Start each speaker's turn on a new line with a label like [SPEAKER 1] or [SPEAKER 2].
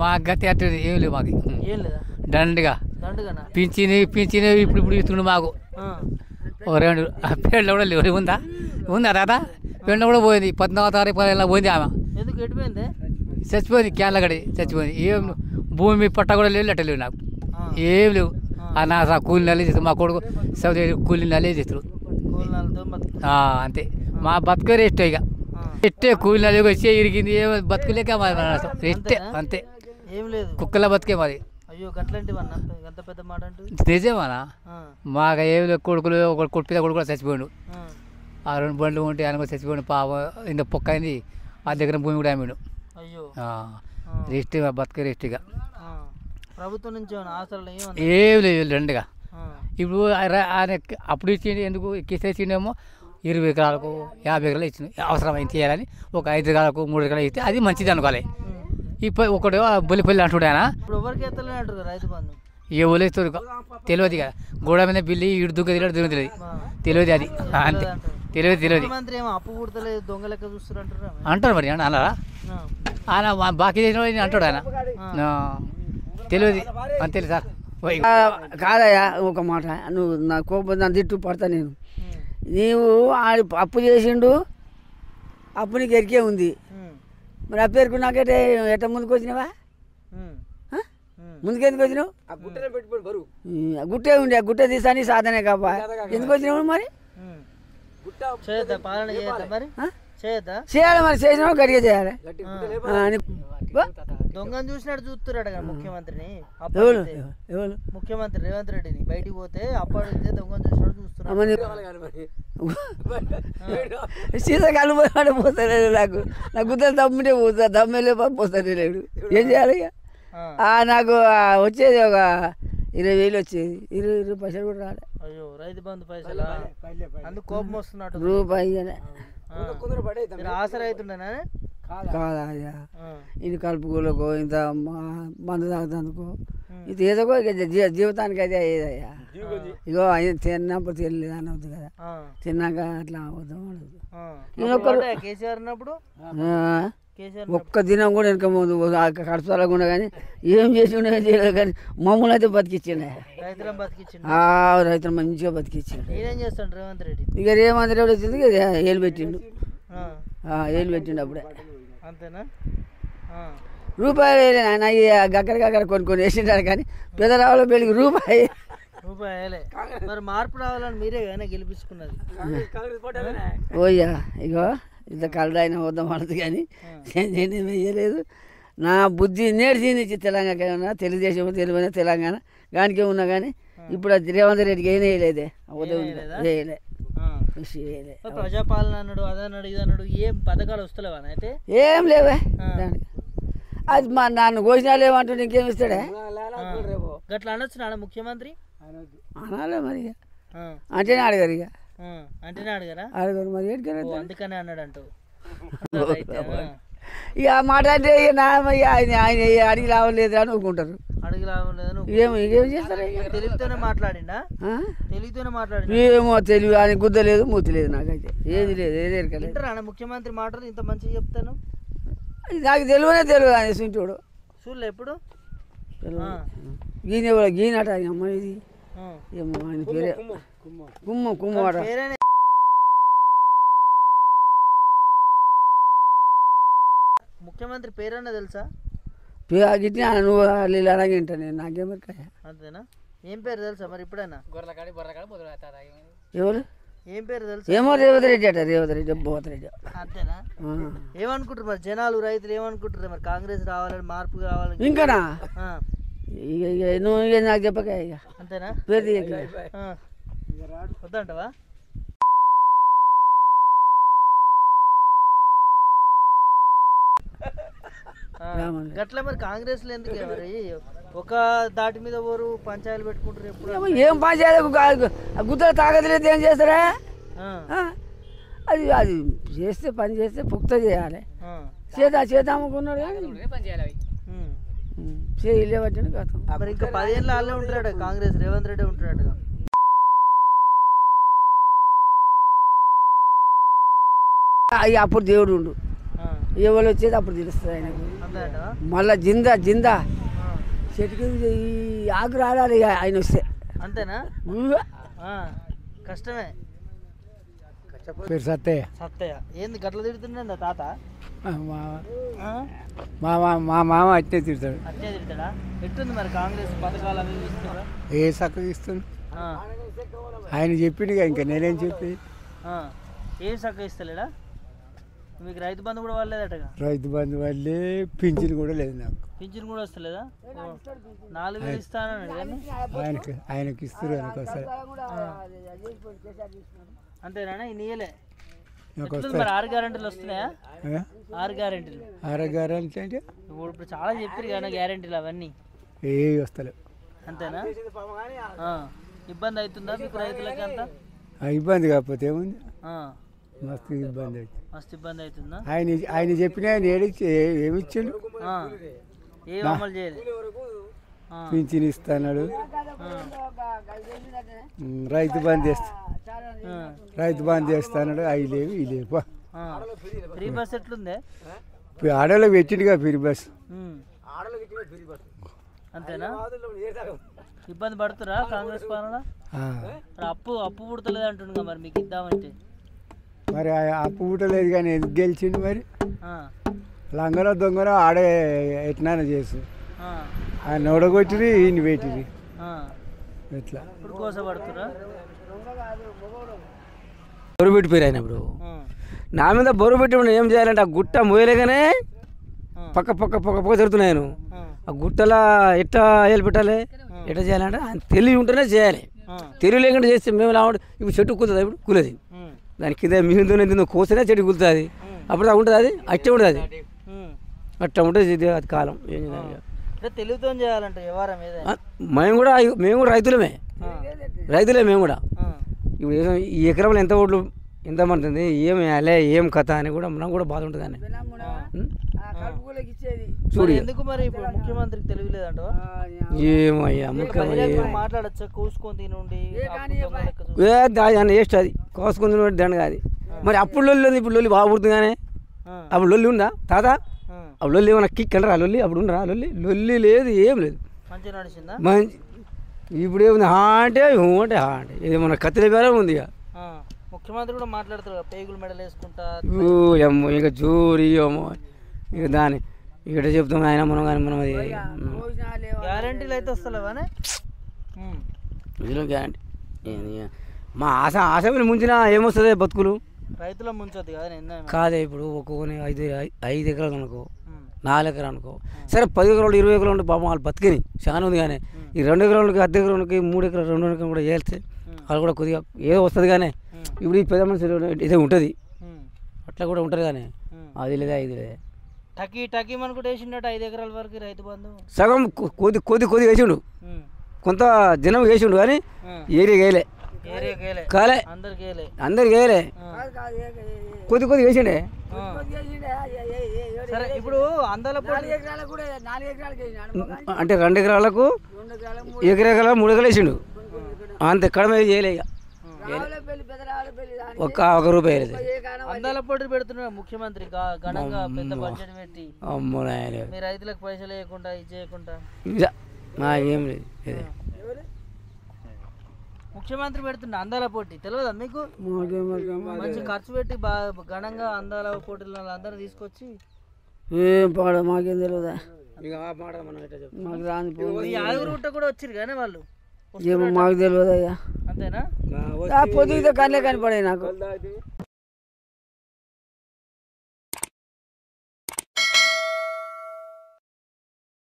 [SPEAKER 1] మా గతి అట్టది ఏం లేవు మాకు
[SPEAKER 2] ఏం లేదా
[SPEAKER 1] దండగా పింఛని ఇప్పుడు ఇస్తుండు మాకు ఒక 2 పెళ్ళ కూడా లేవు ఉందా రాదా పెళ్ళ కూడా పోయింది 14వ తారీఖు పోయింది ఆమె
[SPEAKER 2] ఎందుకు ఎటుపోయింది
[SPEAKER 1] చచ్చిపోయింది క్యాన్ల కడి చచ్చిపోయింది ఏం భూమి పట్ట కూడా లేవు లెక్క లేవు నాకు ఏం లేవు నా కూలి నెలలు చేస్తారు మా కొడుకు సౌదీ కూలి నెలలు చేస్తారు అంతే మా బతుకు రెస్ట్ ఇక ఎట్టే కూలి నెలలు వచ్చి ఇరిగింది ఏమో బతుకులేక రెస్టే అంతే కుక్కల బతికే మాది నిజమేనా మాకు ఏమి కొడుకులు ఒక కొట్టిన కొడుకు కూడా చచ్చిపోయాడు ఆ 2 బండ్లు ఉంటే ఆయన కూడా చచ్చిపోయాడు పాపం ఇంత పొక్క అయింది ఆ దగ్గర భూమి కూడా అమ్మాడు రెస్ట్ బతుకే రెస్ట్ ఇక
[SPEAKER 2] ప్రభుత్వం నుంచి
[SPEAKER 1] ఏమి లేదు రెండుగా ఇప్పుడు ఆయన అప్పుడు ఇచ్చింది ఎందుకు ఇచ్చేసిండేమో 20 ఎకరాలకు 50 ఎకరాలు ఇచ్చింది అవసరమైంది చేయాలని ఒక 5 ఎకరాలకు 3 ఎకరాలు ఇస్తే అది మంచిది అనుకోవాలి ఇప్పుడు ఒకటి బొలిపల్లి అంటుడు ఆయన ఎవరు ఇస్తారు తెలియదు కదా గోడ మీద బిల్లి ఇటు దుగ్గ తెలియదు అది అంతే తెలియదు అంటారు మరి అన్నారా ఆయన బాకీ చేసిన అంటాడు ఆయన తెలియదు అంతే సార్
[SPEAKER 3] కాదయ్యా ఒక మాట నువ్వు నా కోపం నా తిట్టు పడతా నేను నీవు అప్పు చేసిండు అప్పు నీకు ఎరికే ఉంది మరి ఆ పేరుకు నాకైతే ఎట్ట ముందుకు వచ్చినావా ముందుకెందుకు వచ్చినావు గుట్టే ఉండే గుట్టే తీసాని సాధనే కాపా ఎందుకు వచ్చినావు మరి చేయాలి మరి చేసినా గట్టిగా చేయాలి
[SPEAKER 2] దొంగను చూసినట్టు చూస్తున్నాడు ముఖ్యమంత్రిని ముఖ్యమంత్రి రేవంత్ రెడ్డిని బయటికి పోతే అప్పటికే దొంగను చూసినట్టు చూస్తున్నాడు
[SPEAKER 3] శీతకాలం పోతాడు పోతాడు నాకు గుద్దలు దమ్ముంటే పోతా దమ్మే పోతాడు లేడు ఏం చేయాలి నాకు వచ్చేది ఒక 20,000 వచ్చేది 20 పైసలు కూడా రాలే
[SPEAKER 2] అయ్యో రైతు బంధు పైసలు అందుకు కోపం వస్తున్నట్టు
[SPEAKER 3] రూపాయి
[SPEAKER 2] ఆసర అవుతుండేనా
[SPEAKER 3] కాదా ఇది కలుపుకోలేకో ఇంత మందు తాగుతానుకో ఇది ఏదో జీవితానికి అయితే ఏదయ్యా ఇగో ఆయన తిన్నప్పుడు తినలేదు అని అవుతుంది కదా తిన్నాక అట్లా అవుతాం
[SPEAKER 2] కేసీఆర్ అన్నప్పుడు
[SPEAKER 3] ఒక్క దినం కూడా వెనక ముందు కడుపుతలకుండా కానీ ఏం చేసి ఉండేది చేయలేదు కానీ మమ్మల్ని అయితే బతికిచ్చిండే రైతులు మంచిగా బతికిచ్చిండు ఇక రేవంత్ రెడ్డి వచ్చింది ఏలు పెట్టిండు ఏలు పెట్టిండు అప్పుడే
[SPEAKER 2] అంతేనా
[SPEAKER 3] రూపాయలు ఆయన గగ్గర కొన్ని వేసిండారు కానీ పెదరావుల పెళ్ళికి రూపాయి
[SPEAKER 2] మరి మార్పు రావాలని మీరే కానీ గెలిపించుకున్నది
[SPEAKER 3] ఓయ్యా ఇగో ఇంత కలర్ అయినా వద్దాం పడదు కానీ నేనే వేయలేదు నా బుద్ధి నేర్చింది తెలంగాణ తెలుగుదేశం తెలివైన తెలంగాణ దానికే ఉన్నా కానీ ఇప్పుడు అది రేవంత్ రెడ్డికి ఏం వేయలేదే వేయలే
[SPEAKER 2] ప్రజాపాలన అన్నాడు అదన్నాడు ఇదన్నాడు ఏం పథకాలు వస్తలేవా అయితే
[SPEAKER 3] ఏం లేవే దానికి అది మా నన్ను ఘోషణాలు ఏమంటాడు ఇంకేం ఇస్తాడే
[SPEAKER 2] గట్లా అనొచ్చు నాన్న ముఖ్యమంత్రి
[SPEAKER 3] అనాలే మరి అంటేనే అడిగారు ఇక
[SPEAKER 2] అంటేనే
[SPEAKER 3] అడగారు మరి
[SPEAKER 2] అందుకనే అన్నాడు అంటూ
[SPEAKER 3] ఇక ఆ మాట అంటే ఆయన అడిగి లాభం లేదు అని ఒప్పుకుంటారు
[SPEAKER 2] అడిగి లాభం లేదు
[SPEAKER 3] ఏం చేస్తారు
[SPEAKER 2] తెలుగుతోనే మాట్లాడిండా తెలుగుతోనే మాట్లాడి
[SPEAKER 3] ఏమో తెలివి అని గుద్ద లేదు మూతి లేదు నాకైతే ఏది లేదు ఏది
[SPEAKER 2] వింటారా ముఖ్యమంత్రి మాటలు ఇంత మంచిగా చెప్తాను
[SPEAKER 3] నాకు తెలియదు అని సుంటోడు
[SPEAKER 2] చూడలే ఎప్పుడు
[SPEAKER 3] గీనట అమ్మ ఇది ఏమో ఆయన పేరే కుమ్మట
[SPEAKER 2] ముఖ్యమంత్రి పేరన్నా తెలుసా
[SPEAKER 3] గిట్టిన నువ్వు అలాగే వింటా నేను నాకేమరికాయ
[SPEAKER 2] అంతేనా ఏం పేరు తెలుసా మరి ఇప్పుడైనా
[SPEAKER 3] ఎవరు
[SPEAKER 2] ఏం పేరు తెలుసు
[SPEAKER 3] ఏమో రేవంత్ రెడ్డి అట రేవంత్ రెడ్డి బోత్ రెడ్డి
[SPEAKER 2] అంతేనా ఏమనుకుంటారు మరి జనాలు రైతులు ఏమనుకుంటారు మరి కాంగ్రెస్ రావాలని మార్పు రావాలని
[SPEAKER 3] ఇంకానా ఇక నువ్వు నాకు చెప్పక ఇక
[SPEAKER 2] అంతేనా
[SPEAKER 3] పేరు
[SPEAKER 2] వద్దంటవా గట్ల మరి కాంగ్రెస్ లో ఎందుకు మరి ఒక దాటి మీద ఓరు పంచాయతీలు పెట్టుకుంటారు ఎప్పుడు
[SPEAKER 3] ఏం పంచాయతీ గుద్దలు తాగలేదు ఏం చేస్తారా అది అది చేస్తే పని చేస్తే పుక్త చేయాలి చేత అమ్ముకున్నాడు చేయలే పట్టిన కథం
[SPEAKER 2] మరి ఇంకా 10 ఏళ్ళు వాళ్ళే ఉంటాడు కాంగ్రెస్ రేవంత్ రెడ్డి ఉంటాడు
[SPEAKER 3] అప్పుడు దేవుడు ఉండు ఎవరు వచ్చేది అప్పుడు తెలుస్తుంది ఆయనకు.
[SPEAKER 2] అంతేనా?
[SPEAKER 3] మళ్ళా జిందా చెట్టుకి ఈ ఆకు రాడాలి ఇక ఆయన వస్తే.
[SPEAKER 2] అంతేనా? కష్టమే.
[SPEAKER 1] పేరు సత్తయ్య.
[SPEAKER 2] సత్తయ్య ఏంది గట్ల తిడుతుండ తాత?
[SPEAKER 1] మా మామ అట్టే తిడతాడు.
[SPEAKER 2] అట్టే తిడతాడా? ఎట్టుంది మరి కాంగ్రెస్ పథకాలు అవి ఇస్తున్నారా?
[SPEAKER 1] ఏ చక్కగా ఇస్తాను ఆయన చెప్పిండు ఇంకా నేనేం చెప్పి.
[SPEAKER 2] ఏం చక్కగా ఇస్తలేడా? మీకు రైతు బంధు కూడా వాళ్ళేదటగా?
[SPEAKER 1] రైతు బంధు వల్లే పింఛన్ కూడా లేదు నాకు.
[SPEAKER 2] పింఛన్ కూడా వస్తలేదా? 4,000 ఇస్తానని కానీ
[SPEAKER 1] ఆయనకి ఇస్తారు అనుకోసారి.
[SPEAKER 2] అంతేనా? ఇయ్యలే. మరి 6 గ్యారెంటీలు వస్తున్నాయా? 6 గ్యారెంటీలు.
[SPEAKER 1] 6 గ్యారెంటీ అంటే
[SPEAKER 2] ఇప్పుడు చాలా చెప్పారు కానీ గ్యారెంటీలు అవన్నీ
[SPEAKER 1] ఏ వస్తలేవు.
[SPEAKER 2] అంతేనా? ఇబ్బంది అవుతుందా మీకు రైతులకి? అంతా
[SPEAKER 1] ఇబ్బంది కాకపోతే ఏముంది, మస్తు ఇబ్బంది అవుతుంది.
[SPEAKER 2] మస్తు ఇబ్బంది అవుతుందా?
[SPEAKER 1] ఆయన చెప్పిన ఆయన ఏమి ఇచ్చిండు?
[SPEAKER 2] ఏం అమలు చేయలేదు.
[SPEAKER 1] పింఛన్ ఇస్తాడు, రైతు బంద్ చేస్తాడు. అవి లేవు ఇవి లేవు.
[SPEAKER 2] ఫ్రీ బస్ ఎట్లుందే?
[SPEAKER 1] ఆడోళ్ళకి పెట్టిండుగా ఫ్రీ బస్.
[SPEAKER 2] అంతేనా? ఇబ్బంది పడుతురా కాంగ్రెస్ పాలన? అప్పు పుడతలేదు అంటుండగా మరి మీకు ఇద్దామంటే.
[SPEAKER 1] మరి అప్పు పుట్టలేదు కానీ ఎందుకు గెలిచిండు మరి? లంగలో దొంగలో ఆడే ఎట్లా చేసు ఆయన ఓడగొట్టిరి ఈయన పెట్టిరి ఎట్లా
[SPEAKER 2] ఇప్పుడు కోసపడుతురా?
[SPEAKER 3] బొరు పెట్టిపోయారు ఆయన. ఇప్పుడు నా మీద బొరు పెట్టి ఏం చేయాలంటే ఆ గుట్ట మోయలేగానే పక్క పక్క పక్క పక్క తిరుగుతున్నాను. ఆ గుట్టలా ఎట్లా వేలు పెట్టాలి, ఎట్లా చేయాలంటే ఆయన తెలివి ఉంటేనే చేయాలి. తెలివి లేకుండా చేస్తే మేము రావడం ఇప్పుడు చెట్టు కూతుంది, ఇప్పుడు కూలది దాని కింద మిగులుతూనే కోసనే చెట్టు కూలుతుంది. అప్పుడు ఉంటుంది అది అట్టే ఉంటుంది, అది అట్లా ఉంటుంది అది కాలం. ఏం చేయాలి
[SPEAKER 2] తెలివితో చేయాలంటే వ్యవహారం
[SPEAKER 3] మేము కూడా రైతులమే మేము కూడా. ఇప్పుడు ఈ ఎకరంలో ఎంత ఓట్లు ఎంత పడుతుంది, ఏం వేయాలి, ఏం కథ అని కూడా మనం కూడా బాధ ఉంటుంది. అని
[SPEAKER 2] చూడు ఎందుకు మరి ఇప్పుడు ముఖ్యమంత్రికి తెలియలేదంట?
[SPEAKER 3] ఏమయ్యా ముఖ్యమంత్రి
[SPEAKER 2] మాట్లాడచ్చా? కోసుకొని తినండి
[SPEAKER 3] వేస్ట్ అది కోసుకొని తినండి దండ కాదు. మరి అప్పుడు లొల్లి ఉంది, ఇప్పుడు లొల్లి బాగా పుడుతుంది. కానీ అప్పుడు లొల్లి ఉందా తాత? అప్పుడు లొల్లి ఏమన్నా కిక్ అంటారా? లొల్లి అప్పుడు ఉండరా? లొల్లి లేదు, ఏం లేదు.
[SPEAKER 2] మంచిగా నడిచిందా?
[SPEAKER 3] మంచి. ఇప్పుడు ఏముంది అంటే ఏమన్నా కత్తిల పేరే ఉంది. ఇక
[SPEAKER 2] ముఖ్యమంత్రి కూడా మాట్లాడుతారు పేగులు మెడలు వేసుకుంటా.
[SPEAKER 3] అమ్మో ఇక జోరి అమ్మో ఇక దాని ఇక్కడ చెప్తాం ఆయన మనం కానీ మనం అది
[SPEAKER 2] గ్యారంటీలు అయితే వస్తలేవానే?
[SPEAKER 3] ఇందులో గ్యారంటీ మా ఆశ ముంచిన ఏమొస్తుంది బతుకులు?
[SPEAKER 2] రైతుల ముంచొద్దు
[SPEAKER 3] కాదే. ఇప్పుడు ఒక్కొక్కని 5 ఎకరాలు అనుకో, 4 ఎకరాలు అనుకో, సరే 10 ఎకరాలు 20 ఎకరాలు ఉంటే పాపం వాళ్ళు బతికిని చాలా ఉంది. కానీ ఈ 2 ఎకరాలకి 10 ఎకరాలకి 3 ఎకరాలు 2 ఎకరాలు కూడా వేస్తే వాళ్ళు కూడా కొద్దిగా ఏదో వస్తుంది. కానీ ఇప్పుడు ఈ పెద్ద మనుషులు ఇదే ఉంటుంది, అట్లా కూడా ఉంటుంది. కానీ అది లేదా ఇది లేదా
[SPEAKER 2] టకీ మనకు వేసిండట 5 ఎకరాల వరకు రైతు బంధు
[SPEAKER 3] సగం కొద్ది వేసిండు, కొంత జనం వేసిండు. కానీ ఏరియా వేయలే కాలే, అందరికి వేయలే, కొద్ది వేసిండే.
[SPEAKER 2] ఇప్పుడు
[SPEAKER 3] అంటే 2 ఎకరాలకు ఎకరాల 3 ఎకరాలు వేసిండు అంతే. కడమ చేయలే ఇక ఒక్క రూపాయి వేయలేదు.
[SPEAKER 2] అందాల పోటీ పెడుతున్నారు ముఖ్యమంత్రి ఘనంగా పెద్ద బడ్జెట్ పెట్టి.
[SPEAKER 3] అమ్మో
[SPEAKER 2] మీ రైతులకు పైసలు వేయకుండా ఇది చేయకుండా
[SPEAKER 3] ఏం లేదు.
[SPEAKER 2] ముఖ్యమంత్రి పెడుతున్నా అందాల పోటీ తెలియదా మీకు? మంచి ఖర్చు పెట్టి ఘనంగా అందాల పోటీలు అందరూ తీసుకొచ్చి
[SPEAKER 3] ఏం పాడ మాకేం తెలియదా?
[SPEAKER 2] యాదగిరిగుట్ట కూడా వచ్చిరు కానీ వాళ్ళు
[SPEAKER 3] ఏమో మాకు తెలియదు అయ్యా.
[SPEAKER 2] అంతేనా?
[SPEAKER 3] పొద్దుతో కళ్ళే కనపడే నాకు.